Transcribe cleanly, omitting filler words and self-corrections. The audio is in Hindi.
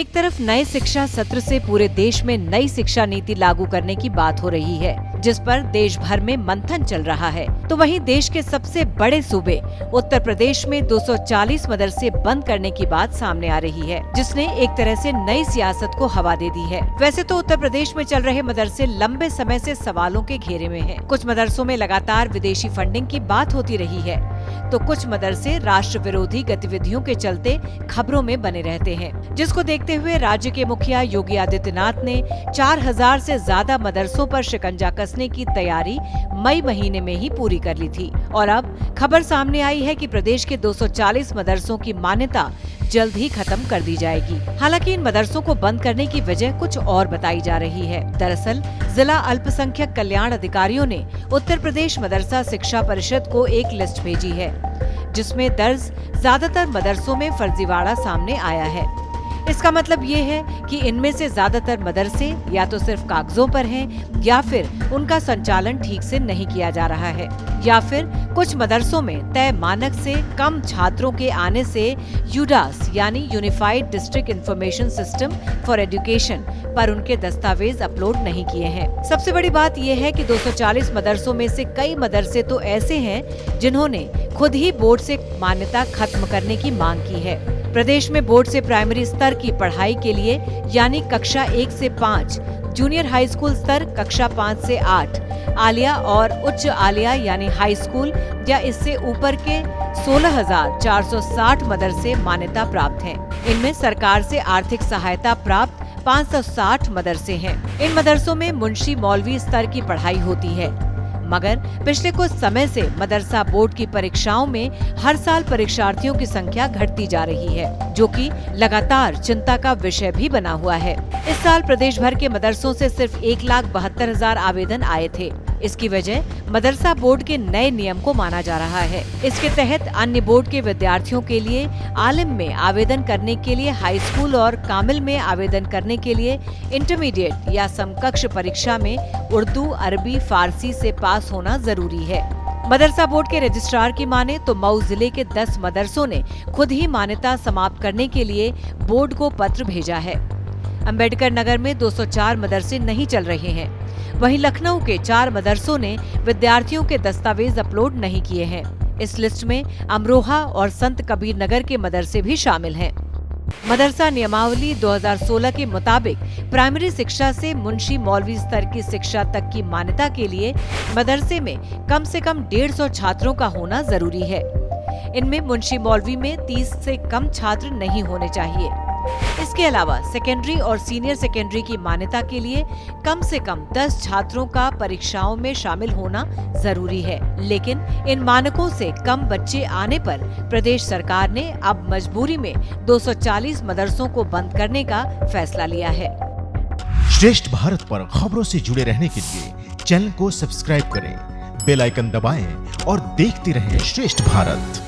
एक तरफ नए शिक्षा सत्र से पूरे देश में नई शिक्षा नीति लागू करने की बात हो रही है, जिस पर देश भर में मंथन चल रहा है, तो वहीं देश के सबसे बड़े सूबे उत्तर प्रदेश में 240 मदरसे बंद करने की बात सामने आ रही है, जिसने एक तरह से नई सियासत को हवा दे दी है। वैसे तो उत्तर प्रदेश में चल रहे मदरसे लंबे समय से सवालों के घेरे में हैं। कुछ मदरसों में लगातार विदेशी फंडिंग की बात होती रही है, तो कुछ मदरसे राष्ट्र विरोधी गतिविधियों के चलते खबरों में बने रहते हैं, जिसको देखते हुए राज्य के मुखिया योगी आदित्यनाथ ने 4000 से ज्यादा मदरसों पर शिकंजा कसने की तैयारी मई महीने में ही पूरी कर ली थी। और अब खबर सामने आई है कि प्रदेश के 240 मदरसों की मान्यता जल्द ही खत्म कर दी जाएगी। हालांकि इन मदरसों को बंद करने की वजह कुछ और बताई जा रही है। दरअसल जिला अल्पसंख्यक कल्याण अधिकारियों ने उत्तर प्रदेश मदरसा शिक्षा परिषद को एक लिस्ट भेजी है, जिसमें दर्ज ज्यादातर मदरसों में फर्जीवाड़ा सामने आया है। इसका मतलब ये है कि इनमें से ज्यादातर मदरसे या तो सिर्फ कागजों पर हैं, या फिर उनका संचालन ठीक से नहीं किया जा रहा है, या फिर कुछ मदरसों में तय मानक से कम छात्रों के आने से यूडास यानी unified district information system for education पर उनके दस्तावेज अपलोड नहीं किए हैं। सबसे बड़ी बात यह है कि 240 मदरसों में से कई मदरसे तो ऐसे हैं जिन्होंने खुद ही बोर्ड से मान्यता खत्म करने की मांग की है। प्रदेश में बोर्ड से प्राइमरी स्तर की पढ़ाई के लिए यानी कक्षा 1 से 5, जूनियर हाई स्कूल स्तर कक्षा 5 से 8, आलिया और उच्च आलिया यानी हाई स्कूल या इससे ऊपर के 16,460 मदरसे मान्यता प्राप्त हैं। इनमें सरकार से आर्थिक सहायता प्राप्त 560 मदरसे हैं। इन मदरसों में मुंशी मौलवी स्तर की पढ़ाई होती है, मगर पिछले कुछ समय से मदरसा बोर्ड की परीक्षाओं में हर साल परीक्षार्थियों की संख्या घटती जा रही है, जो कि लगातार चिंता का विषय भी बना हुआ है। इस साल प्रदेश भर के मदरसों से सिर्फ 1,72,000 आवेदन आए थे। इसकी वजह मदरसा बोर्ड के नए नियम को माना जा रहा है। इसके तहत अन्य बोर्ड के विद्यार्थियों के लिए आलिम में आवेदन करने के लिए हाई स्कूल और कामिल में आवेदन करने के लिए इंटरमीडिएट या समकक्ष परीक्षा में उर्दू, अरबी, फारसी से पास होना जरूरी है। मदरसा बोर्ड के रजिस्ट्रार की माने तो मऊ जिले के 10 मदरसों ने खुद ही मान्यता समाप्त करने के लिए बोर्ड को पत्र भेजा है। अंबेडकर नगर में 204 मदरसे नहीं चल रहे हैं। वहीं लखनऊ के 4 मदरसों ने विद्यार्थियों के दस्तावेज अपलोड नहीं किए हैं। इस लिस्ट में अमरोहा और संत कबीर नगर के मदरसे भी शामिल हैं। मदरसा नियमावली 2016 के मुताबिक प्राइमरी शिक्षा से मुंशी मौलवी स्तर की शिक्षा तक की मान्यता के लिए मदरसे में कम से कम 150 छात्रों का होना जरूरी है। इनमें मुंशी मौलवी में 30 से कम छात्र नहीं होने चाहिए। इसके अलावा सेकेंडरी और सीनियर सेकेंडरी की मान्यता के लिए कम से कम 10 छात्रों का परीक्षाओं में शामिल होना जरूरी है। लेकिन इन मानकों से कम बच्चे आने पर प्रदेश सरकार ने अब मजबूरी में 240 मदरसों को बंद करने का फैसला लिया है। श्रेष्ठ भारत पर खबरों से जुड़े रहने के लिए चैनल को सब्सक्राइब करें, बेल आइकन दबाएं और देखते रहें श्रेष्ठ भारत।